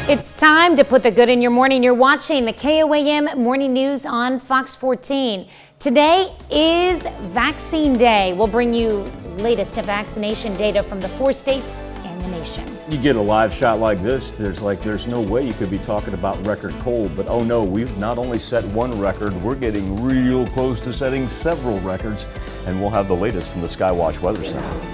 It's time to put the good in your morning. You're watching the KOAM Morning News on Fox 14. Today is Vaccine Day. We'll bring you latest vaccination data from the 4 states and the nation. You get a live shot like this, there's no way you could be talking about record cold, but oh no, we've not only set one record, we're getting real close to setting several records, and we'll have the latest from the Skywatch Weather Center.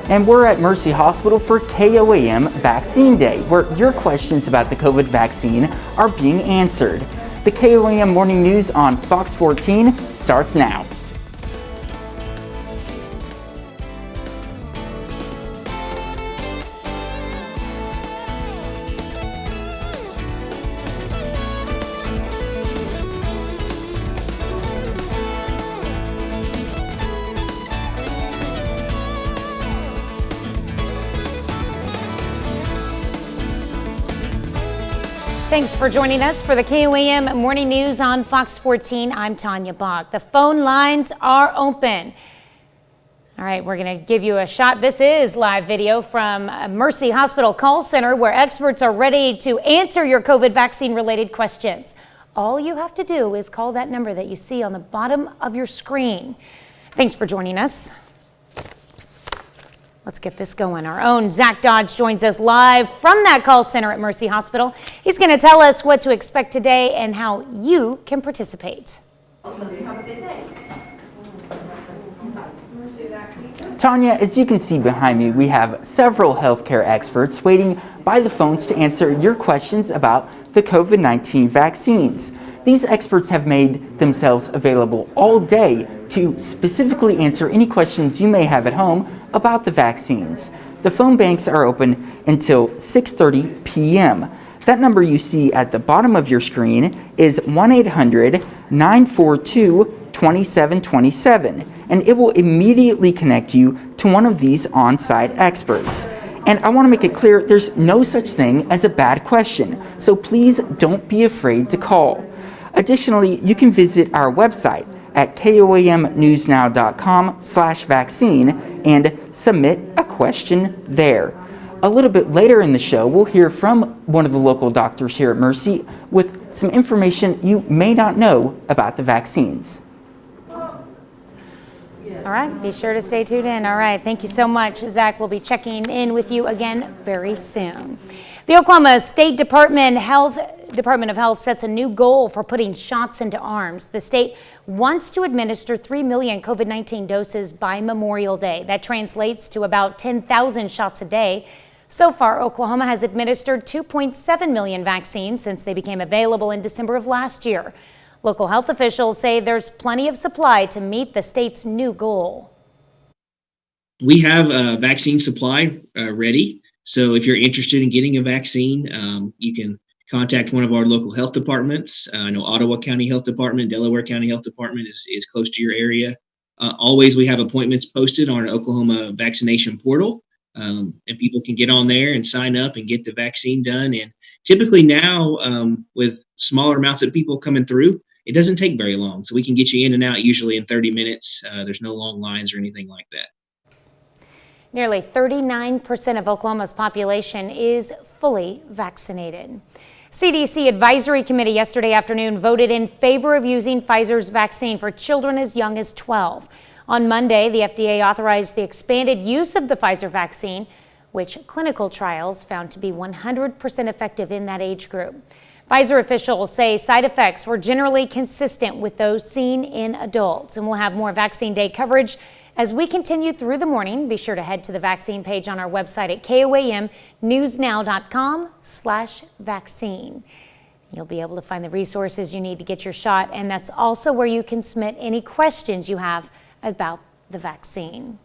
And we're at Mercy Hospital for KOAM Vaccine Day, where your questions about the COVID vaccine are being answered. The KOAM Morning News on Fox 14 starts now. Thanks for joining us for the KOAM Morning News on Fox 14. I'm Tanya Bach. The phone lines are open. All right, we're going to give you a shot. This is live video from Mercy Hospital Call Center, where experts are ready to answer your COVID vaccine related questions. All you have to do is call that number that you see on the bottom of your screen. Thanks for joining us. Let's get this going. Our own Zach Dodge joins us live from that call center at Mercy Hospital. He's going to tell us what to expect today and how you can participate. Tanya, as you can see behind me, we have several healthcare experts waiting by the phones to answer your questions about the COVID-19 vaccines. These experts have made themselves available all day to specifically answer any questions you may have at home about the vaccines. The phone banks are open until 6:30 p.m. That number you see at the bottom of your screen is 1-800-942-2727, and it will immediately connect you to one of these on-site experts. And I want to make it clear, there's no such thing as a bad question, so please don't be afraid to call. Additionally, you can visit our website at koamnewsnow.com/vaccine and submit a question there. A little bit later in the show, we'll hear from one of the local doctors here at Mercy with some information you may not know about the vaccines. All right, be sure to stay tuned in. All right, thank you so much, Zach. We'll be checking in with you again very soon. The Oklahoma State Department of Health sets a new goal for putting shots into arms. The state wants to administer 3 million COVID-19 doses by Memorial Day. That translates to about 10,000 shots a day. So far, Oklahoma has administered 2.7 million vaccines since they became available in December of last year. Local health officials say there's plenty of supply to meet the state's new goal. We have a vaccine supply ready. So if you're interested in getting a vaccine, you can contact one of our local health departments. I know Ottawa County Health Department, Delaware County Health Department is close to your area. Always we have appointments posted on our Oklahoma vaccination portal, and people can get on there and sign up and get the vaccine done. And typically now, with smaller amounts of people coming through, it doesn't take very long. So we can get you in and out usually in 30 minutes. There's no long lines or anything like that. Nearly 39% of Oklahoma's population is fully vaccinated. CDC Advisory Committee yesterday afternoon voted in favor of using Pfizer's vaccine for children as young as 12. On Monday, the FDA authorized the expanded use of the Pfizer vaccine, which clinical trials found to be 100% effective in that age group. Pfizer officials say side effects were generally consistent with those seen in adults, and we'll have more Vaccine Day coverage as we continue through the morning. Be sure to head to the vaccine page on our website at koamnewsnow.com/vaccine. You'll be able to find the resources you need to get your shot, and that's also where you can submit any questions you have about the vaccine.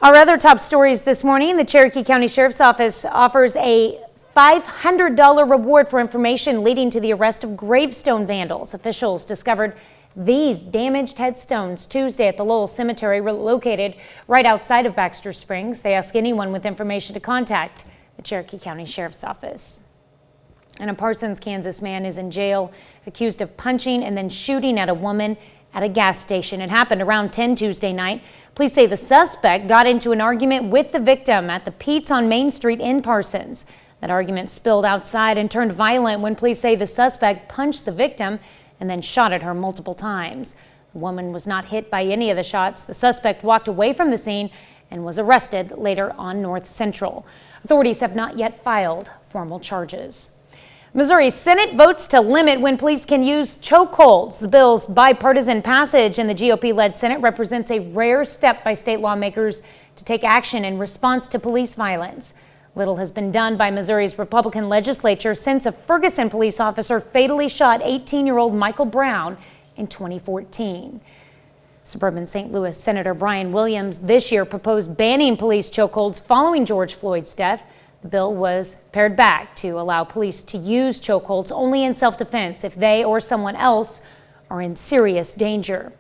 Our other top stories this morning: the Cherokee County Sheriff's Office offers a $500 reward for information leading to the arrest of gravestone vandals. Officials discovered these damaged headstones Tuesday at the Lowell Cemetery, located right outside of Baxter Springs. They ask anyone with information to contact the Cherokee County Sheriff's Office. And a Parsons, Kansas man is in jail accused of punching and then shooting at a woman at a gas station. It happened around 10 Tuesday night. Police say the suspect got into an argument with the victim at the Pete's on Main Street in Parsons. That argument spilled outside and turned violent when police say the suspect punched the victim and then shot at her multiple times. The woman was not hit by any of the shots. The suspect walked away from the scene and was arrested later on North Central. Authorities have not yet filed formal charges. Missouri Senate votes to limit when police can use chokeholds. The bill's bipartisan passage in the GOP-led Senate represents a rare step by state lawmakers to take action in response to police violence. Little has been done by Missouri's Republican legislature since a Ferguson police officer fatally shot 18-year-old Michael Brown in 2014. Suburban St. Louis Senator Brian Williams this year proposed banning police chokeholds following George Floyd's death. The bill was pared back to allow police to use chokeholds only in self-defense if they or someone else are in serious danger.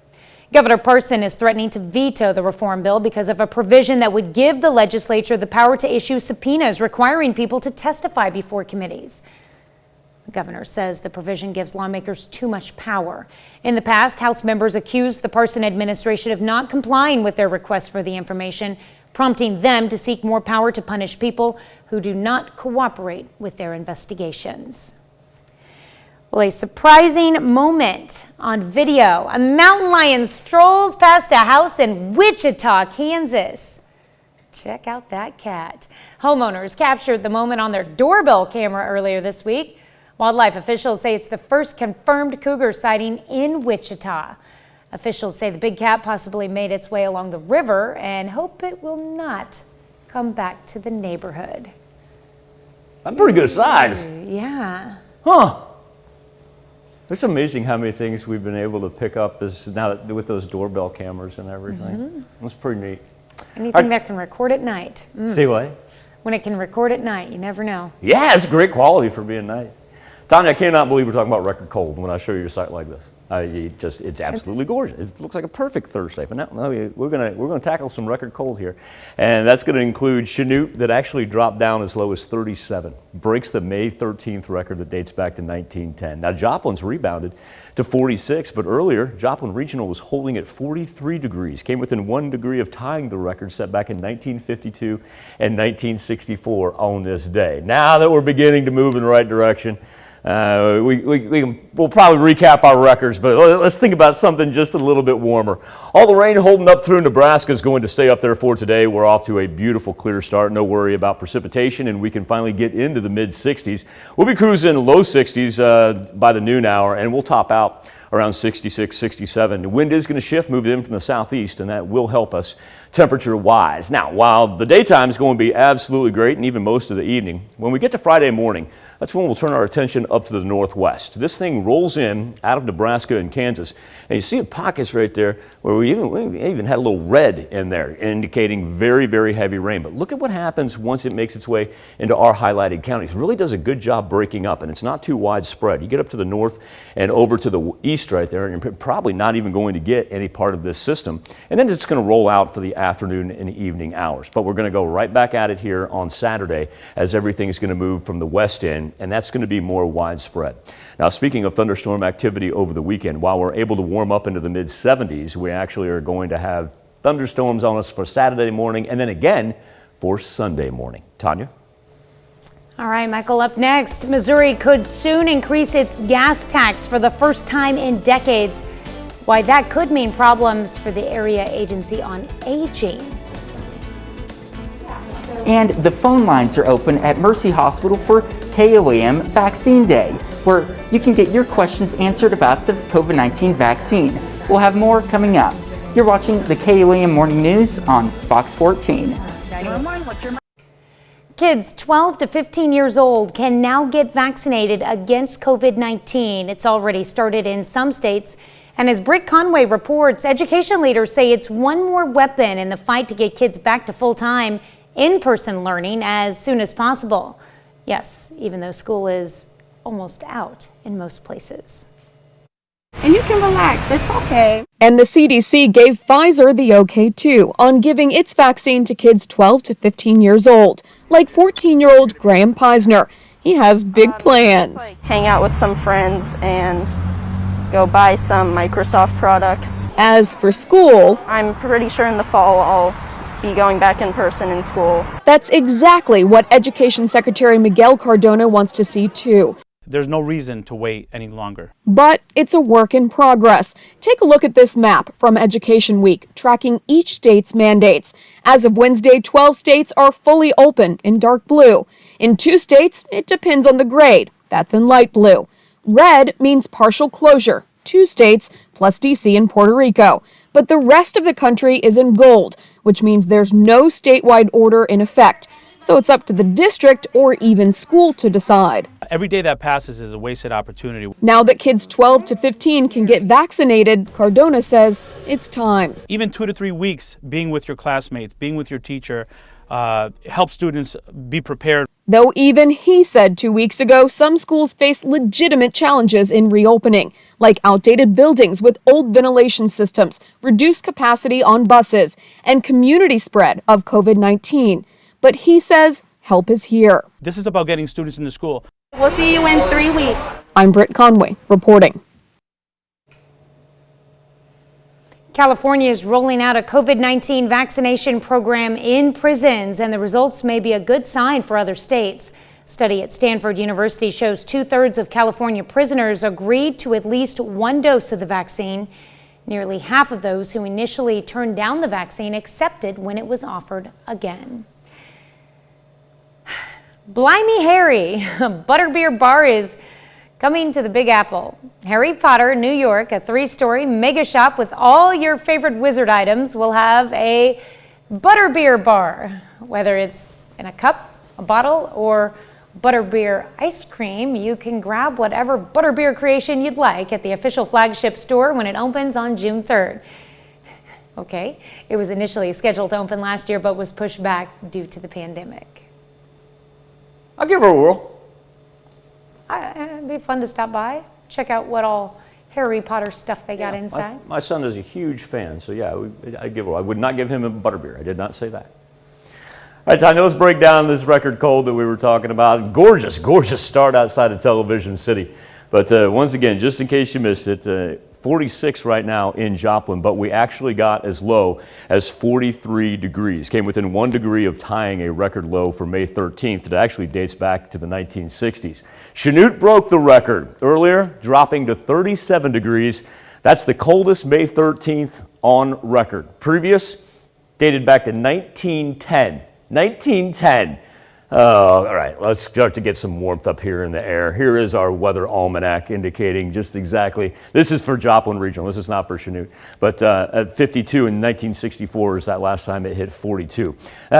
Governor Parson is threatening to veto the reform bill because of a provision that would give the legislature the power to issue subpoenas requiring people to testify before committees. The governor says the provision gives lawmakers too much power. In the past, House members accused the Parson administration of not complying with their request for the information, prompting them to seek more power to punish people who do not cooperate with their investigations. Well, a surprising moment on video. A mountain lion strolls past a house in Wichita, Kansas. Check out that cat. Homeowners captured the moment on their doorbell camera earlier this week. Wildlife officials say it's the first confirmed cougar sighting in Wichita. Officials say the big cat possibly made its way along the river and hope it will not come back to the neighborhood. That's pretty good size. Yeah. Huh. It's amazing how many things we've been able to pick up now that, with those doorbell cameras and everything. That's pretty neat. Anything that can record at night. See what? When it can record at night, you never know. Yeah, it's great quality for being night. Tanya, I cannot believe we're talking about record cold when I show you a site like this. It's absolutely gorgeous. It looks like a perfect Thursday. But now we're gonna tackle some record cold here, and that's going to include Chanute, that actually dropped down as low as 37, breaks the May 13th record that dates back to 1910. Now Joplin's rebounded to 46, but earlier Joplin Regional was holding at 43 degrees, came within 1 degree of tying the record set back in 1952 and 1964 on this day. Now that we're beginning to move in the right direction, we'll probably recap our records, but let's think about something just a little bit warmer. All the rain holding up through Nebraska is going to stay up there for today. We're off to a beautiful clear start. No worry about precipitation, and we can finally get into the mid-60s. We'll be cruising low 60s by the noon hour, and we'll top out around 66, 67. The wind is going to shift, move in from the southeast, and that will help us temperature-wise. Now, while the daytime is going to be absolutely great, and even most of the evening, when we get to Friday morning, that's when we'll turn our attention up to the northwest. This thing rolls in out of Nebraska and Kansas, and you see the pockets right there where we even had a little red in there, indicating very, very heavy rain. But look at what happens once it makes its way into our highlighted counties. It really does a good job breaking up, and it's not too widespread. You get up to the north and over to the east right there, and you're probably not even going to get any part of this system. And then it's going to roll out for the afternoon and evening hours. But we're going to go right back at it here on Saturday as everything is going to move from the west end, and that's going to be more widespread. Now, speaking of thunderstorm activity over the weekend, while we're able to warm up into the mid-70s, we actually are going to have thunderstorms on us for Saturday morning and then again for Sunday morning. Tanya? All right, Michael, up next. Missouri could soon increase its gas tax for the first time in decades. Why that could mean problems for the Area Agency on Aging. And the phone lines are open at Mercy Hospital for KOAM Vaccine Day, where you can get your questions answered about the COVID-19 vaccine. We'll have more coming up. You're watching the KOAM Morning News on Fox 14. Kids 12 to 15 years old can now get vaccinated against COVID-19. It's already started in some states. And as Britt Conway reports, education leaders say it's one more weapon in the fight to get kids back to full-time in-person learning as soon as possible. Yes, even though school is almost out in most places. And you can relax, it's okay. And the CDC gave Pfizer the okay too on giving its vaccine to kids 12 to 15 years old, like 14-year-old Graham Peisner. He has big plans. Hang out with some friends and go buy some Microsoft products. As for school, I'm pretty sure in the fall I'll be going back in person in school. That's exactly what Education Secretary Miguel Cardona wants to see too. There's no reason to wait any longer. But it's a work in progress. Take a look at this map from Education Week, tracking each state's mandates. As of Wednesday, 12 states are fully open in dark blue. In 2 states, it depends on the grade. That's in light blue. Red means partial closure, 2 states plus DC and Puerto Rico. But the rest of the country is in gold, which means there's no statewide order in effect. So it's up to the district or even school to decide. Every day that passes is a wasted opportunity. Now that kids 12 to 15 can get vaccinated, Cardona says it's time. Even 2 to 3 weeks being with your classmates, being with your teacher, helps students be prepared. Though even he said 2 weeks ago, some schools face legitimate challenges in reopening, like outdated buildings with old ventilation systems, reduced capacity on buses, and community spread of COVID-19. But he says help is here. This is about getting students into school. We'll see you in 3 weeks. I'm Britt Conway reporting. California is rolling out a COVID-19 vaccination program in prisons, and the results may be a good sign for other states. Study at Stanford University shows 2/3 of California prisoners agreed to at least 1 dose of the vaccine. Nearly half of those who initially turned down the vaccine accepted when it was offered again. Blimey Harry, Butterbeer Bar is coming to the Big Apple. Harry Potter, New York, a 3-story mega shop with all your favorite wizard items, will have a Butterbeer Bar. Whether it's in a cup, a bottle, or Butterbeer ice cream, you can grab whatever Butterbeer creation you'd like at the official flagship store when it opens on June 3rd. Okay, it was initially scheduled to open last year but was pushed back due to the pandemic. I'll give her a whirl. It'd be fun to stop by, check out what all Harry Potter stuff they got inside. My son is a huge fan, so yeah, I'd give her. I would not give him a butterbeer. I did not say that. All right, Tanya, let's break down this record cold that we were talking about. Gorgeous, gorgeous start outside of Television City. But once again, just in case you missed it, 46 right now in Joplin, but we actually got as low as 43 degrees. Came within 1 degree of tying a record low for May 13th. It actually dates back to the 1960s. Chanute broke the record earlier, dropping to 37 degrees. That's the coldest May 13th on record. Previous dated back to 1910. 1910. All right, let's start to get some warmth up here in the air. Here is our weather almanac indicating just exactly, this is for Joplin Regional, this is not for Chanute, but at 52 in 1964 is that last time it hit 42.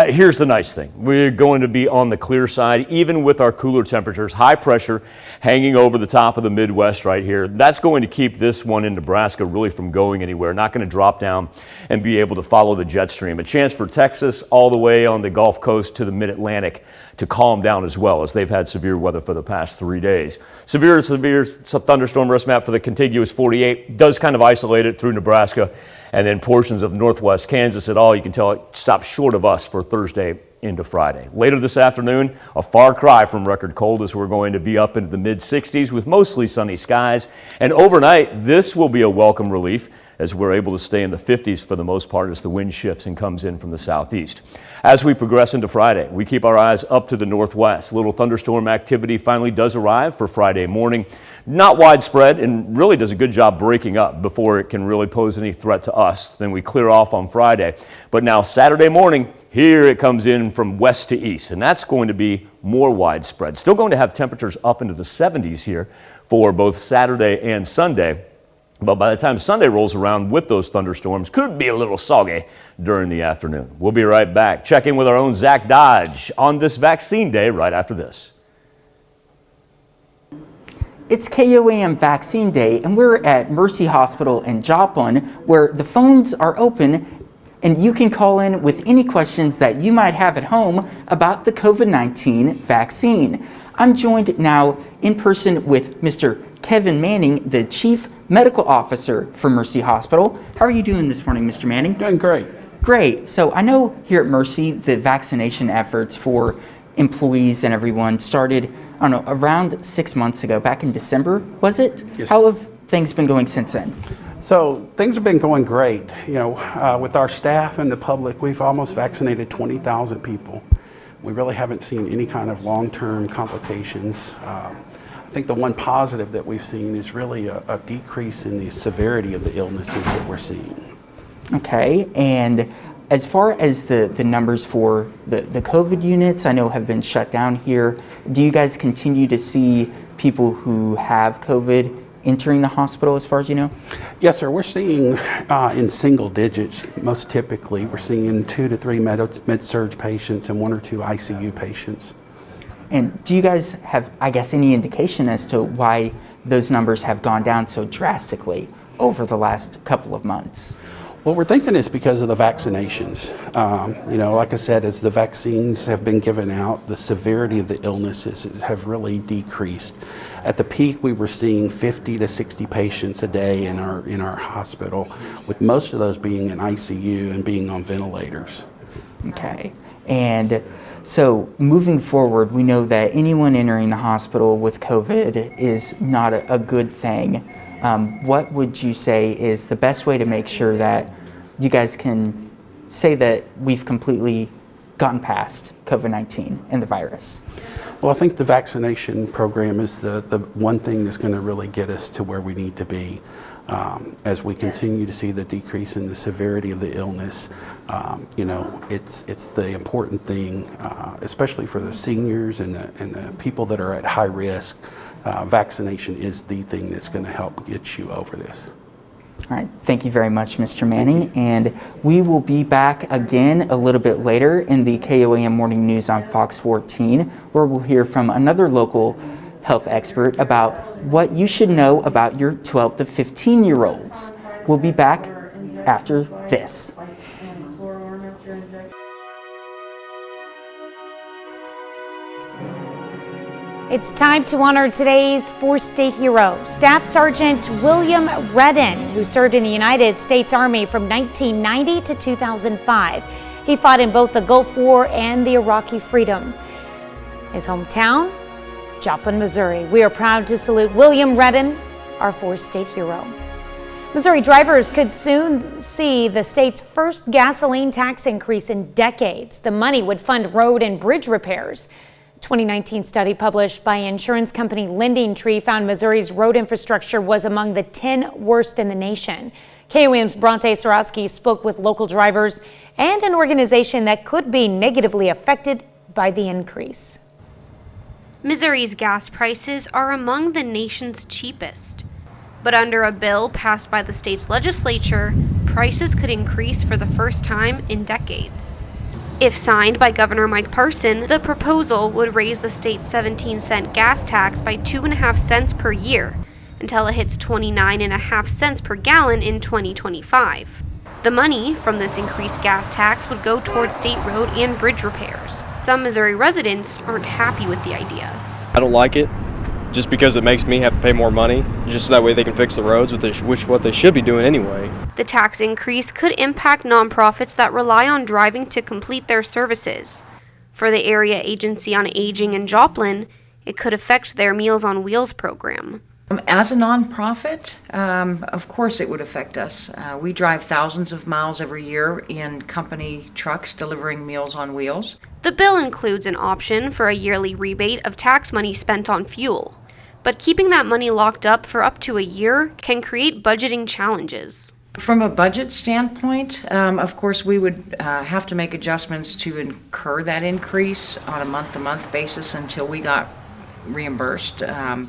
Here's the nice thing, we're going to be on the clear side, even with our cooler temperatures, high pressure hanging over the top of the Midwest right here. That's going to keep this one in Nebraska really from going anywhere, not going to drop down and be able to follow the jet stream. A chance for Texas all the way on the Gulf Coast to the Mid-Atlantic to calm down as well, as they've had severe weather for the past 3 days. Severe thunderstorm risk map for the contiguous 48 does kind of isolate it through Nebraska, and then portions of northwest Kansas at all. You can tell it stops short of us for Thursday into Friday. Later this afternoon, a far cry from record cold as we're going to be up into the mid-60s with mostly sunny skies. And overnight, this will be a welcome relief as we're able to stay in the 50s for the most part as the wind shifts and comes in from the southeast. As we progress into Friday, we keep our eyes up to the northwest. Little thunderstorm activity finally does arrive for Friday morning. Not widespread and really does a good job breaking up before it can really pose any threat to us. Then we clear off on Friday. But now Saturday morning, here it comes in from west to east, and that's going to be more widespread. Still going to have temperatures up into the 70s here for both Saturday and Sunday. But by the time Sunday rolls around with those thunderstorms, could be a little soggy during the afternoon. We'll be right back. Check in with our own Zach Dodge on this vaccine day right after this. It's KOAM Vaccine Day, and we're at Mercy Hospital in Joplin, where the phones are open and you can call in with any questions that you might have at home about the COVID-19 vaccine. I'm joined now in person with Mr. Kevin Manning, the Chief Medical Officer for Mercy Hospital. How are you doing this morning, Mr. Manning? Doing great. Great. So I know here at Mercy, the vaccination efforts for employees and everyone started, I don't know, around 6 months ago, back in December, was it? Yes. How have things been going since then? So things have been going great. You know, with our staff and the public, we've almost vaccinated 20,000 people. We really haven't seen any kind of long-term complications. I think the one positive that we've seen is really a decrease in the severity of the illnesses that we're seeing. Okay, and as far as the numbers for the COVID units, I know have been shut down here. Do you guys continue to see people who have COVID entering the hospital as far as you know? Yes, sir. We're seeing in single digits, most typically. We're seeing 2 to 3 med-surg patients and 1 or 2 ICU patients. And do you guys have, I guess, any indication as to why those numbers have gone down so drastically over the last couple of months? Well, we're thinking it's because of the vaccinations. You know, like I said, as the vaccines have been given out, the severity of the illnesses have really decreased. At the peak, we were seeing 50 to 60 patients a day in our hospital, with most of those being in ICU and being on ventilators. Okay, and so moving forward, we know that anyone entering the hospital with COVID is not a good thing. What would you say is the best way to make sure that you guys can say that we've completely gotten past COVID-19 and the virus? Well, I think the vaccination program is the one thing that's going to really get us to where we need to be. As we continue to see the decrease in the severity of the illness, you know, it's the important thing, especially for the seniors and the people that are at high risk. Vaccination is the thing that's going to help get you over this. All right, thank you very much, Mr. Manning, and we will be back again a little bit later in the KOAM Morning News on Fox 14, where we'll hear from another local health expert about what you should know about your 12 to 15-year-olds. We'll be back after this. It's time to honor today's 4-state hero, Staff Sergeant William Redden, who served in the United States Army from 1990 to 2005. He fought in both the Gulf War and the Iraqi freedom. His hometown, Joplin, Missouri. We are proud to salute William Redden, our 4-state hero. Missouri drivers could soon see the state's first gasoline tax increase in decades. The money would fund road and bridge repairs. 2019 study published by insurance company Lending Tree found Missouri's road infrastructure was among the 10 worst in the nation. KOAM's Bronte Sorotsky spoke with local drivers and an organization that could be negatively affected by the increase. Missouri's gas prices are among the nation's cheapest. But under a bill passed by the state's legislature, prices could increase for the first time in decades. If signed by Governor Mike Parson, the proposal would raise the state's 17-cent gas tax by 2.5 cents per year until it hits 29.5 cents per gallon in 2025. The money from this increased gas tax would go towards state road and bridge repairs. Some Missouri residents aren't happy with the idea. I don't like it just because it makes me have to pay more money, just so that way they can fix the roads, which what they should be doing anyway. The tax increase could impact nonprofits that rely on driving to complete their services. For the Area Agency on Aging in Joplin, it could affect their Meals on Wheels program. As a nonprofit, of course it would affect us. We drive thousands of miles every year in company trucks delivering Meals on Wheels. The bill includes an option for a yearly rebate of tax money spent on fuel. But keeping that money locked up for up to a year can create budgeting challenges. From a budget standpoint, of course, we would have to make adjustments to incur that increase on a month-to-month basis until we got reimbursed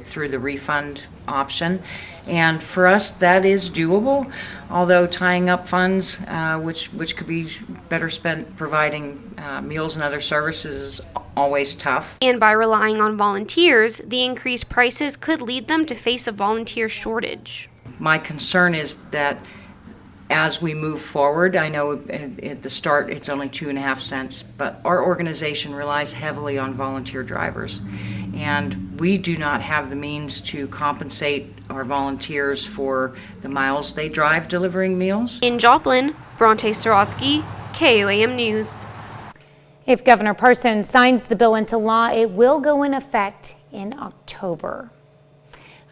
through the refund option. And for us, that is doable, although tying up funds, which could be better spent providing meals and other services, is always tough. And by relying on volunteers, the increased prices could lead them to face a volunteer shortage. My concern is that as we move forward, I know at the start it's only 2.5 cents, but our organization relies heavily on volunteer drivers. And we do not have the means to compensate our volunteers for the miles they drive delivering meals. In Joplin, Bronte Sorotsky, KOAM News. If Governor Parson signs the bill into law, it will go in effect in October.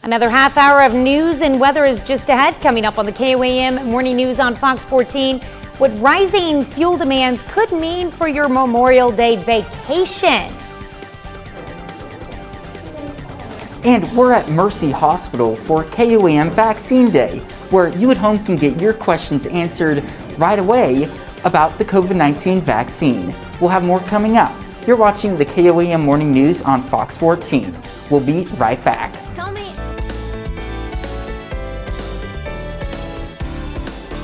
Another half hour of news and weather is just ahead, coming up on the KOAM Morning News on Fox 14. What rising fuel demands could mean for your Memorial Day vacation. And we're at Mercy Hospital for KOAM Vaccine Day, where you at home can get your questions answered right away about the COVID-19 vaccine. We'll have more coming up. You're watching the KOAM Morning News on Fox 14. We'll be right back.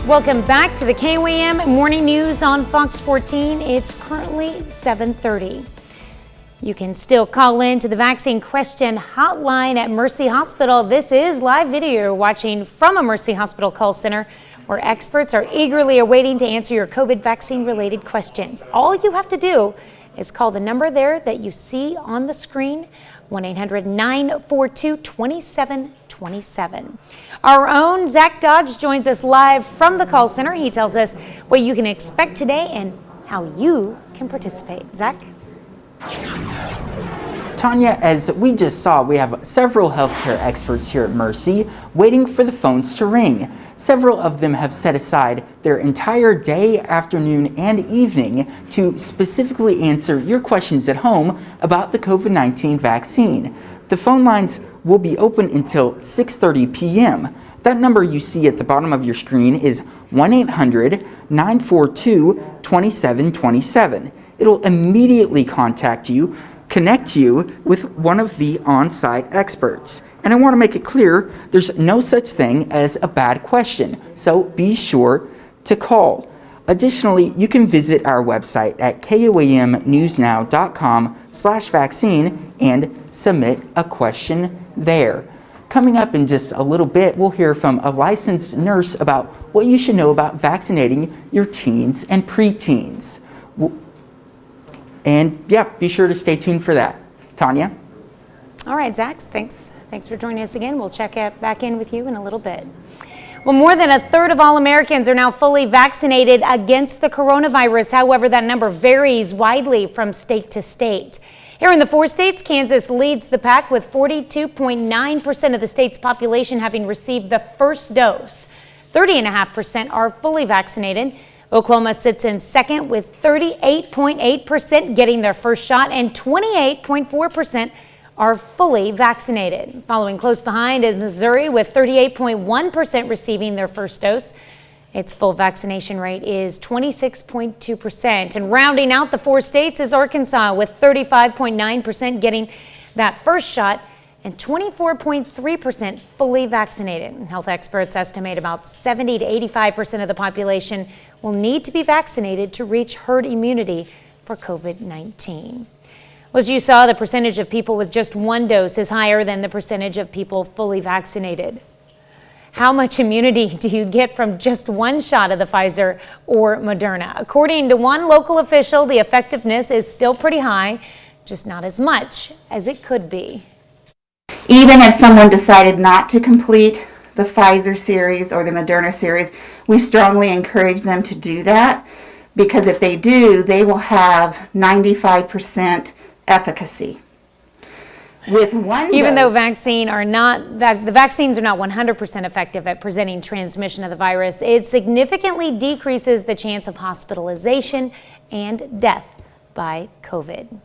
Welcome back to the KOAM Morning News on Fox 14. It's currently 7:30. You can still call in to the vaccine question hotline at Mercy Hospital. This is live video you're watching from a Mercy Hospital call center where experts are eagerly awaiting to answer your COVID vaccine related questions. All you have to do is call the number there that you see on the screen, 1-800-942-2727. Our own Zach Dodge joins us live from the call center. He tells us what you can expect today and how you can participate. Zach? Tanya, as we just saw, we have several healthcare experts here at Mercy waiting for the phones to ring. Several of them have set aside their entire day, afternoon, and evening to specifically answer your questions at home about the COVID-19 vaccine. The phone lines will be open until 6:30 p.m. That number you see at the bottom of your screen is 1-800-942-2727. It'll immediately contact you, connect you with one of the on-site experts. And I want to make it clear, there's no such thing as a bad question, so be sure to call. Additionally, you can visit our website at koamnewsnow.com/vaccine and submit a question there. Coming up in just a little bit, we'll hear from a licensed nurse about what you should know about vaccinating your teens and preteens. And yeah, be sure to stay tuned for that. Tanya? All right, Zach, thanks for joining us again. We'll check back in with you in a little bit. Well, more than a third of all Americans are now fully vaccinated against the coronavirus. However, that number varies widely from state to state. Here in the 4 states, Kansas leads the pack with 42.9% of the state's population having received the first dose. 30.5% are fully vaccinated. Oklahoma sits in second with 38.8% getting their first shot and 28.4% are fully vaccinated. Following close behind is Missouri with 38.1% receiving their first dose. Its full vaccination rate is 26.2%. And rounding out the 4 states is Arkansas with 35.9% getting that first shot and 24.3% fully vaccinated. Health experts estimate about 70 to 85% of the population will need to be vaccinated to reach herd immunity for COVID-19. As you saw, the percentage of people with just one dose is higher than the percentage of people fully vaccinated. How much immunity do you get from just one shot of the Pfizer or Moderna? According to one local official, the effectiveness is still pretty high, just not as much as it could be. Even if someone decided not to complete the Pfizer series or the Moderna series, we strongly encourage them to do that, because if they do, they will have 95% efficacy. With one Even dose, though the vaccines are not 100% effective at preventing transmission of the virus, it significantly decreases the chance of hospitalization and death by COVID.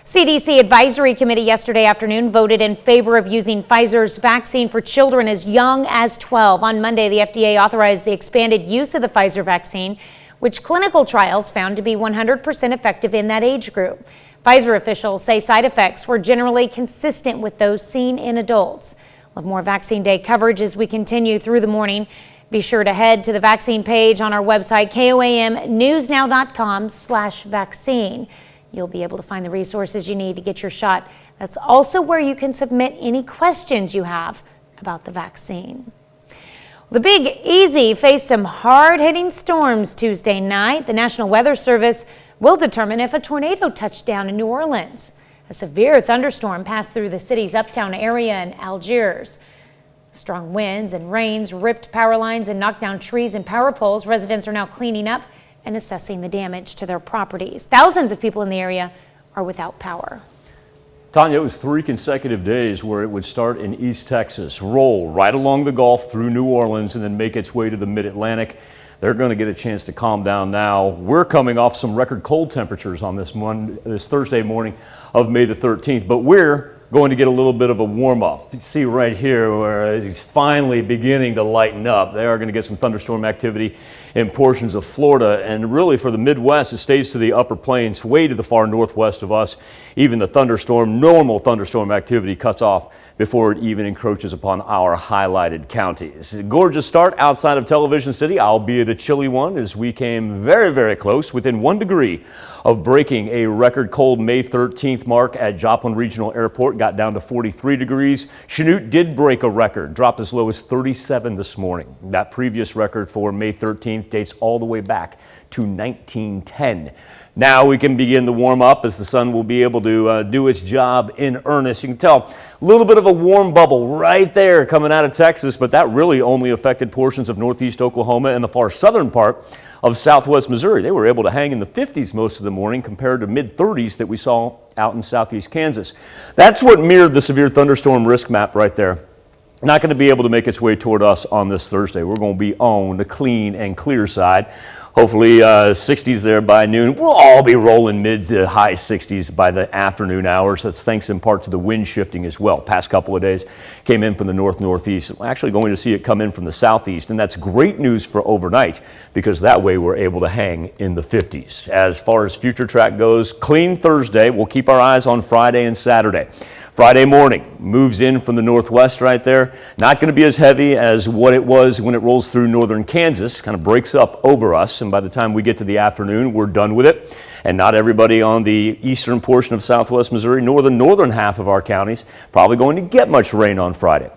CDC Advisory Committee yesterday afternoon voted in favor of using Pfizer's vaccine for children as young as 12. On Monday, the FDA authorized the expanded use of the Pfizer vaccine, which clinical trials found to be 100% effective in that age group. Pfizer officials say side effects were generally consistent with those seen in adults. We'll have more Vaccine Day coverage as we continue through the morning. Be sure to head to the vaccine page on our website, koamnewsnow.com/vaccine. You'll be able to find the resources you need to get your shot. That's also where you can submit any questions you have about the vaccine. The Big Easy faced some hard-hitting storms Tuesday night. The National Weather Service will determine if a tornado touched down in New Orleans. A severe thunderstorm passed through the city's uptown area in Algiers. Strong winds and rains ripped power lines and knocked down trees and power poles. Residents are now cleaning up and assessing the damage to their properties. Thousands of people in the area are without power. Tanya, it was 3 consecutive days where it would start in East Texas, roll right along the Gulf through New Orleans, and then make its way to the Mid-Atlantic. They're going to get a chance to calm down now. We're coming off some record cold temperatures on this Thursday morning of May the 13th, but we're going to get a little bit of a warm-up. You see right here where it's finally beginning to lighten up. They are going to get some thunderstorm activity in portions of Florida, and really for the Midwest, it stays to the upper plains, way to the far northwest of us. Even the normal thunderstorm activity cuts off before it even encroaches upon our highlighted counties. A gorgeous start outside of Television City, albeit a chilly one, as we came very, very close, within 1 degree of breaking a record cold May 13th mark at Joplin Regional Airport. Got down to 43 degrees. Chanute did break a record, dropped as low as 37 this morning. That previous record for May 13th dates all the way back to 1910. Now we can begin to warm up as the sun will be able to do its job in earnest. You can tell a little bit of a warm bubble right there coming out of Texas, but that really only affected portions of northeast Oklahoma and the far southern part of southwest Missouri. They were able to hang in the 50s most of the morning compared to mid-30s that we saw out in southeast Kansas. That's what mirrored the severe thunderstorm risk map right there. Not going to be able to make its way toward us on this Thursday. We're going to be on the clean and clear side. Hopefully 60s there by noon. We'll all be rolling mid to high 60s by the afternoon hours. That's thanks in part to the wind shifting as well. Past couple of days came in from the northeast. We're actually going to see it come in from the southeast, and that's great news for overnight because that way we're able to hang in the 50s. As far as future track goes, clean Thursday. We'll keep our eyes on Friday and Saturday. Friday morning moves in from the northwest right there. Not going to be as heavy as what it was when it rolls through northern Kansas. Kind of breaks up over us, and by the time we get to the afternoon, we're done with it. And not everybody on the eastern portion of southwest Missouri, nor the northern half of our counties, probably going to get much rain on Friday.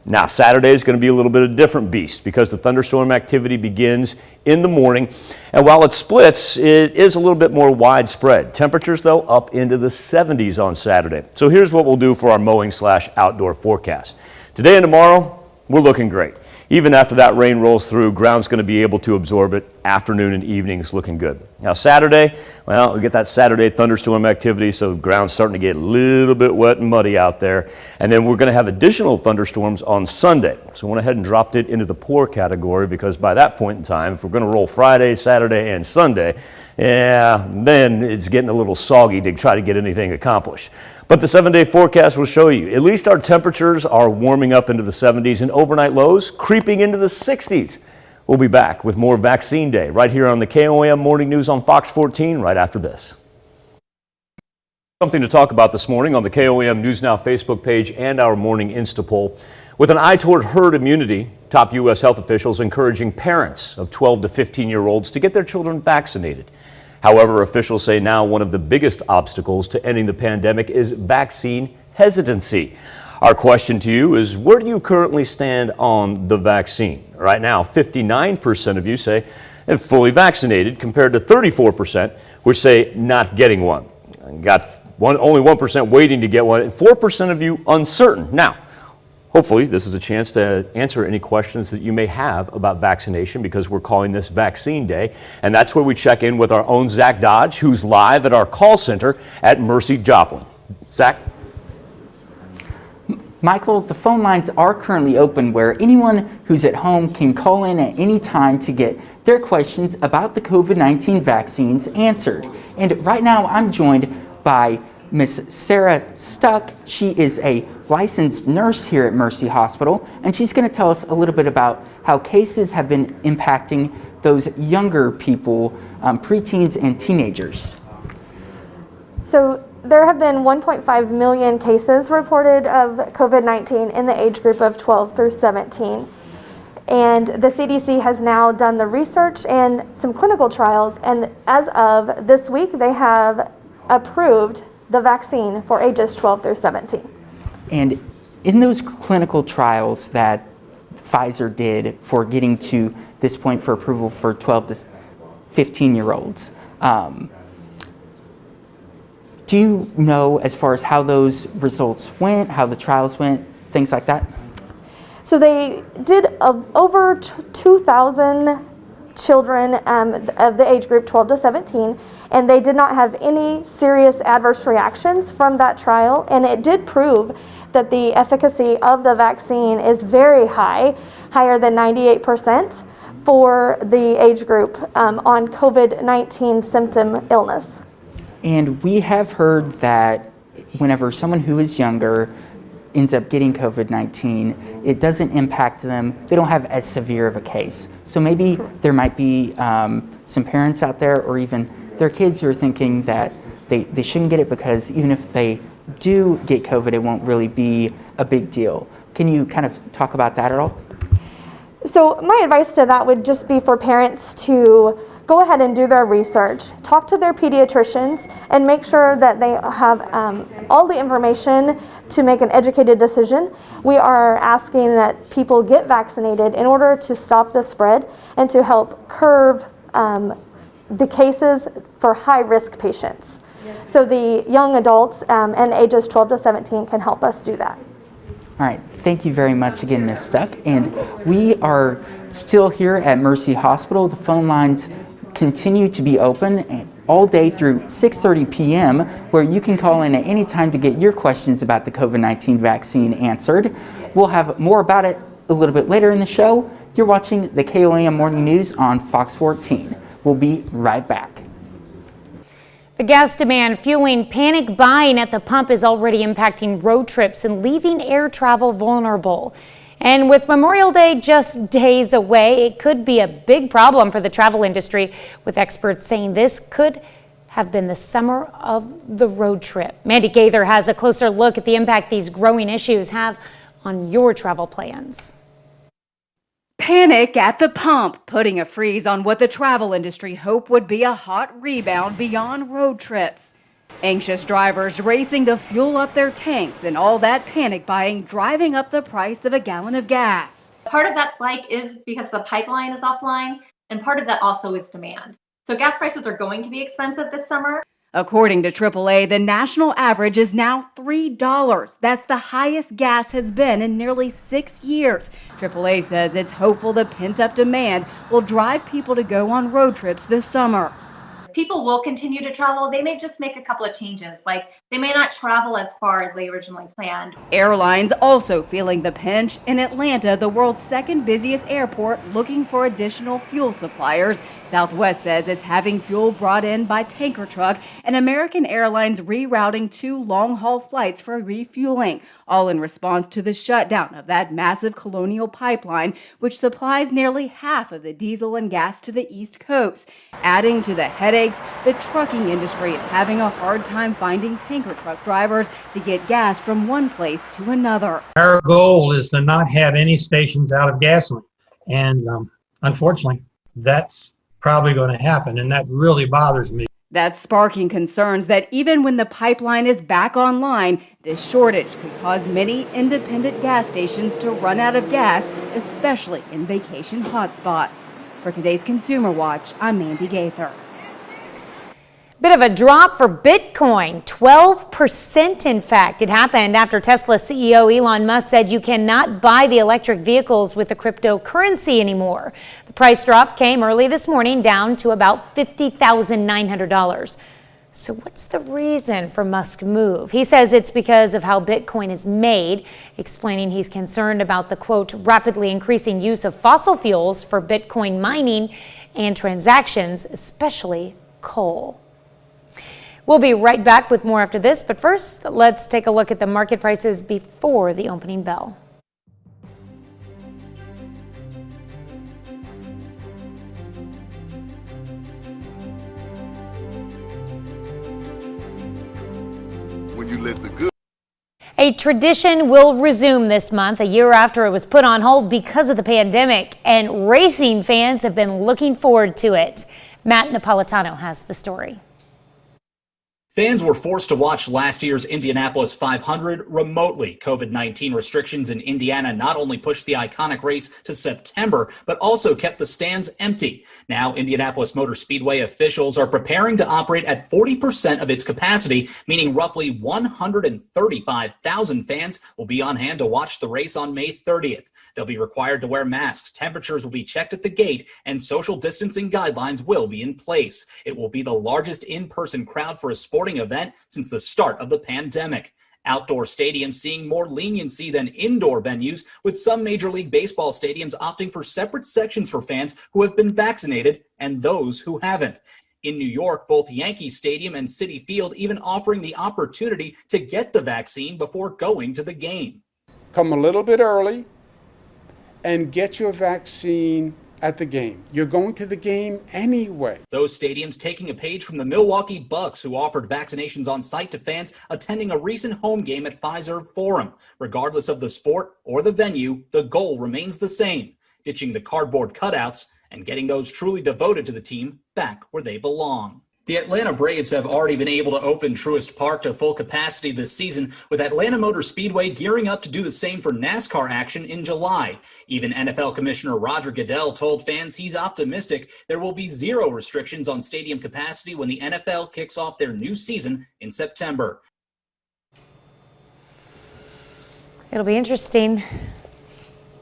Now, Saturday is going to be a little bit of a different beast because the thunderstorm activity begins in the morning. And while it splits, it is a little bit more widespread. Temperatures, though, up into the 70s on Saturday. So here's what we'll do for our mowing/outdoor forecast. Today and tomorrow, we're looking great. Even after that rain rolls through, ground's going to be able to absorb it. Afternoon and evenings looking good. Now Saturday, well, we get that Saturday thunderstorm activity, so the ground's starting to get a little bit wet and muddy out there. And then we're going to have additional thunderstorms on Sunday. So I went ahead and dropped it into the poor category because by that point in time, if we're going to roll Friday, Saturday, and Sunday, yeah, then it's getting a little soggy to try to get anything accomplished. But the 7-day forecast will show you at least our temperatures are warming up into the 70s and overnight lows creeping into the 60s. We'll be back with more Vaccine Day right here on the KOAM Morning News on Fox 14 right after this. Something to talk about this morning on the KOAM News Now Facebook page and our morning Insta poll. With an eye toward herd immunity, top U.S. health officials encouraging parents of 12 to 15-year-olds to get their children vaccinated. However, officials say now one of the biggest obstacles to ending the pandemic is vaccine hesitancy. Our question to you is, where do you currently stand on the vaccine? Right now, 59% of you say they're fully vaccinated compared to 34% which say not getting one. Only 1% waiting to get one and 4% of you uncertain. Now, hopefully this is a chance to answer any questions that you may have about vaccination because we're calling this Vaccine Day. And that's where we check in with our own Zach Dodge, who's live at our call center at Mercy Joplin. Zach? Michael, the phone lines are currently open where anyone who's at home can call in at any time to get their questions about the COVID-19 vaccines answered. And right now I'm joined by Miss Sarah Stuck. She is a licensed nurse here at Mercy Hospital, and she's going to tell us a little bit about how cases have been impacting those younger people, preteens and teenagers. So there have been 1.5 million cases reported of COVID-19 in the age group of 12 through 17. And the CDC has now done the research and some clinical trials, and as of this week, they have approved the vaccine for ages 12 through 17. And in those clinical trials that Pfizer did for getting to this point for approval for 12 to 15-year-olds, do you know as far as how those results went, how the trials went, things like that? So they did over 2,000 children of the age group 12 to 17, and they did not have any serious adverse reactions from that trial, and it did prove that the efficacy of the vaccine is very high, higher than 98% for the age group on COVID-19 symptom illness. And we have heard that whenever someone who is younger ends up getting COVID-19, it doesn't impact them. They don't have as severe of a case. So maybe there might be some parents out there, or even their kids, who are thinking that they shouldn't get it because even if they do get COVID, it won't really be a big deal. Can you kind of talk about that at all? So my advice to that would just be for parents to go ahead and do their research, talk to their pediatricians, and make sure that they have all the information to make an educated decision. We are asking that people get vaccinated in order to stop the spread and to help curb the cases for high-risk patients. So the young adults and ages 12 to 17 can help us do that. All right, thank you very much again, Ms. Stuck. And we are still here at Mercy Hospital. The phone lines continue to be open all day through 6:30 p.m., where you can call in at any time to get your questions about the COVID-19 vaccine answered. We'll have more about it a little bit later in the show. You're watching the KOAM Morning News on Fox 14. We'll be right back. The gas demand fueling panic buying at the pump is already impacting road trips and leaving air travel vulnerable. And with Memorial Day just days away, it could be a big problem for the travel industry, with experts saying this could have been the summer of the road trip. Mandy Gaither has a closer look at the impact these growing issues have on your travel plans. Panic at the pump, putting a freeze on what the travel industry hoped would be a hot rebound beyond road trips. Anxious drivers racing to fuel up their tanks, and all that panic buying driving up the price of a gallon of gas. Part of that spike is because the pipeline is offline, and part of that also is demand. So gas prices are going to be expensive this summer. According to AAA, the national average is now $3. That's the highest gas has been in nearly 6 years. AAA says it's hopeful the pent-up demand will drive people to go on road trips this summer. People will continue to travel. They may just make a couple of changes, like they may not travel as far as they originally planned. Airlines also feeling the pinch. In Atlanta, the world's second busiest airport, looking for additional fuel suppliers. Southwest says it's having fuel brought in by tanker truck, and American Airlines rerouting 2 long-haul flights for refueling, all in response to the shutdown of that massive Colonial pipeline, which supplies nearly half of the diesel and gas to the East Coast. Adding to the headache, the trucking industry is having a hard time finding tanker truck drivers to get gas from one place to another. Our goal is to not have any stations out of gasoline. And unfortunately, that's probably going to happen. And that really bothers me. That's sparking concerns that even when the pipeline is back online, this shortage could cause many independent gas stations to run out of gas, especially in vacation hotspots. For today's Consumer Watch, I'm Mandy Gaither. Bit of a drop for Bitcoin, 12% in fact. It happened after Tesla CEO Elon Musk said you cannot buy the electric vehicles with the cryptocurrency anymore. The price drop came early this morning, down to about $50,900. So what's the reason for Musk's move? He says it's because of how Bitcoin is made, explaining he's concerned about the, quote, rapidly increasing use of fossil fuels for Bitcoin mining and transactions, especially coal. We'll be right back with more after this, but first, let's take a look at the market prices before the opening bell. When you let the good. A tradition will resume this month, a year after it was put on hold because of the pandemic, and racing fans have been looking forward to it. Matt Napolitano has the story. Fans were forced to watch last year's Indianapolis 500 remotely. COVID-19 restrictions in Indiana not only pushed the iconic race to September, but also kept the stands empty. Now, Indianapolis Motor Speedway officials are preparing to operate at 40% of its capacity, meaning roughly 135,000 fans will be on hand to watch the race on May 30th. They'll be required to wear masks, temperatures will be checked at the gate, and social distancing guidelines will be in place. It will be the largest in-person crowd for a sporting event since the start of the pandemic. Outdoor stadiums seeing more leniency than indoor venues, with some Major League Baseball stadiums opting for separate sections for fans who have been vaccinated and those who haven't. In New York, both Yankee Stadium and Citi Field even offering the opportunity to get the vaccine before going to the game. Come a little bit early and get your vaccine at the game. You're going to the game anyway. Those stadiums taking a page from the Milwaukee Bucks, who offered vaccinations on site to fans attending a recent home game at Fiserv Forum. Regardless of the sport or the venue, the goal remains the same: ditching the cardboard cutouts and getting those truly devoted to the team back where they belong. The Atlanta Braves have already been able to open Truist Park to full capacity this season, with Atlanta Motor Speedway gearing up to do the same for NASCAR action in July. Even NFL Commissioner Roger Goodell told fans he's optimistic there will be zero restrictions on stadium capacity when the NFL kicks off their new season in September. It'll be interesting.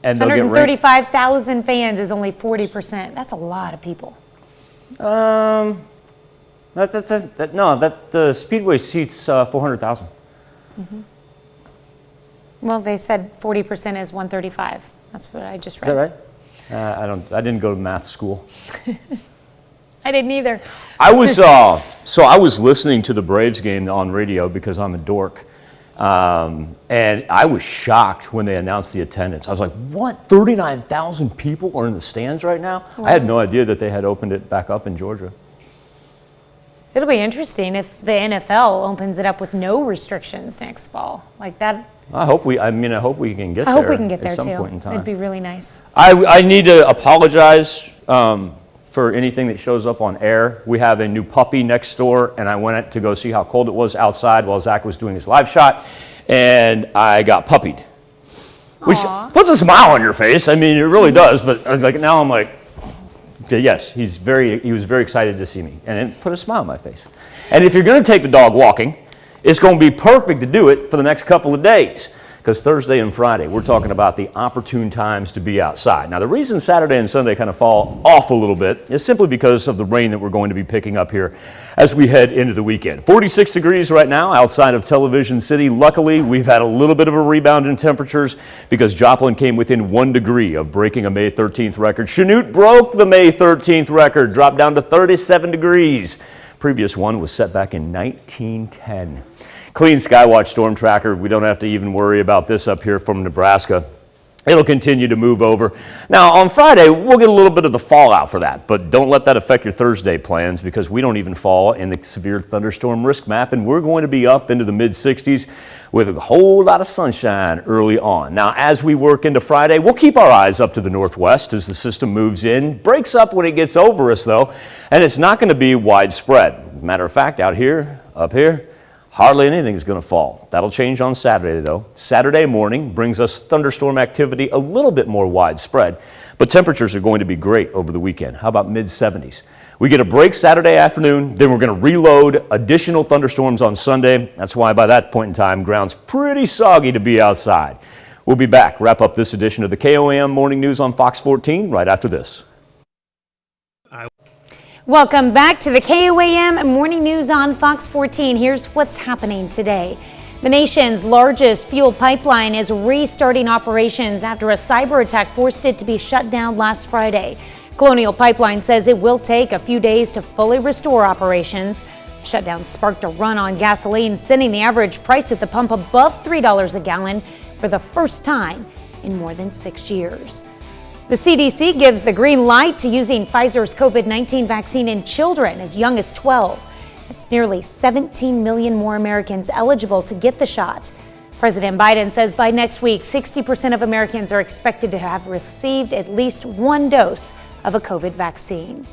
And they'll get 135,000 fans is only 40%. That's a lot of people. The Speedway seats 400,000. Mm-hmm. Well, they said 40% is 135. That's what I just read. Is that right? I didn't go to math school. I didn't either. I was listening to the Braves game on radio because I'm a dork. And I was shocked when they announced the attendance. I was like, what? 39,000 people are in the stands right now? Wow. I had no idea that they had opened it back up in Georgia. It'll be interesting if the NFL opens it up with no restrictions next fall. Like that. I hope we can get there. I hope we can get there at some too. point in time. It'd be really nice. I need to apologize for anything that shows up on air. We have a new puppy next door, and I went to go see how cold it was outside while Zach was doing his live shot, and I got puppied. Which puts a smile on your face. I mean, it really does. But like now I'm like, okay, yes, he was very excited to see me, and it put a smile on my face. And if you're going to take the dog walking, it's going to be perfect to do it for the next couple of days, because Thursday and Friday, we're talking about the opportune times to be outside. Now, the reason Saturday and Sunday kind of fall off a little bit is simply because of the rain that we're going to be picking up here as we head into the weekend. 46 degrees right now outside of Television City. Luckily, we've had a little bit of a rebound in temperatures because Joplin came within 1 degree of breaking a May 13th record. Chanute broke the May 13th record, dropped down to 37 degrees. Previous one was set back in 1910. Clean Skywatch Storm Tracker. We don't have to even worry about this up here from Nebraska. It'll continue to move over. Now, on Friday, we'll get a little bit of the fallout for that, but don't let that affect your Thursday plans because we don't even fall in the severe thunderstorm risk map, and we're going to be up into the mid-60s with a whole lot of sunshine early on. Now, as we work into Friday, we'll keep our eyes up to the northwest as the system moves in. Breaks up when it gets over us, though, and it's not going to be widespread. Matter of fact, out here, up here, hardly anything is going to fall. That'll change on Saturday, though. Saturday morning brings us thunderstorm activity a little bit more widespread, but temperatures are going to be great over the weekend. How about mid-70s? We get a break Saturday afternoon, then we're going to reload additional thunderstorms on Sunday. That's why by that point in time, ground's pretty soggy to be outside. We'll be back, wrap up this edition of the KOAM Morning News on Fox 14 right after this. Welcome back to the KOAM Morning News on Fox 14. Here's what's happening today. The nation's largest fuel pipeline is restarting operations after a cyber attack forced it to be shut down last Friday. Colonial Pipeline says it will take a few days to fully restore operations. Shutdown sparked a run on gasoline, sending the average price at the pump above $3 a gallon for the first time in more than 6 years. The CDC gives the green light to using Pfizer's COVID-19 vaccine in children as young as 12. It's nearly 17 million more Americans eligible to get the shot. President Biden says by next week, 60% of Americans are expected to have received at least one dose of a COVID vaccine.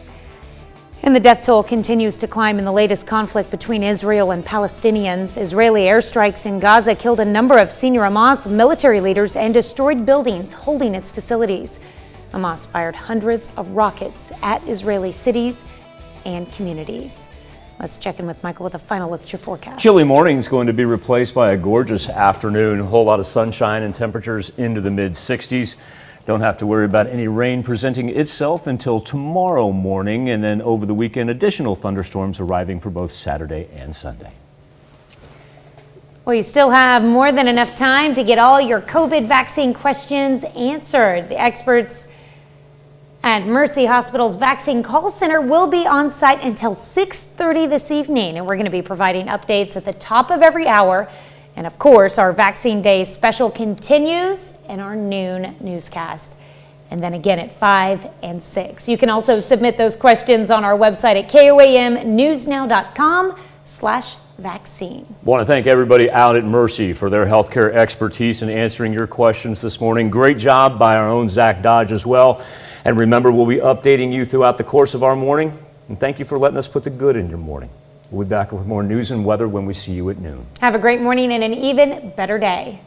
And the death toll continues to climb in the latest conflict between Israel and Palestinians. Israeli airstrikes in Gaza killed a number of senior Hamas military leaders and destroyed buildings holding its facilities. Hamas fired hundreds of rockets at Israeli cities and communities. Let's check in with Michael with a final look at your forecast. Chilly morning is going to be replaced by a gorgeous afternoon. A whole lot of sunshine and temperatures into the mid-60s. Don't have to worry about any rain presenting itself until tomorrow morning, and then over the weekend, additional thunderstorms arriving for both Saturday and Sunday. Well, you still have more than enough time to get all your COVID vaccine questions answered. The experts at Mercy Hospital's Vaccine Call Center will be on site until 6:30 this evening, and we're going to be providing updates at the top of every hour. And of course, our Vaccine Day special continues in our noon newscast. And then again at 5 and 6. You can also submit those questions on our website at koamnewsnow.com/vaccine. Want to thank everybody out at Mercy for their healthcare expertise in answering your questions this morning. Great job by our own Zach Dodge as well. And remember, we'll be updating you throughout the course of our morning. And thank you for letting us put the good in your morning. We'll be back with more news and weather when we see you at noon. Have a great morning and an even better day.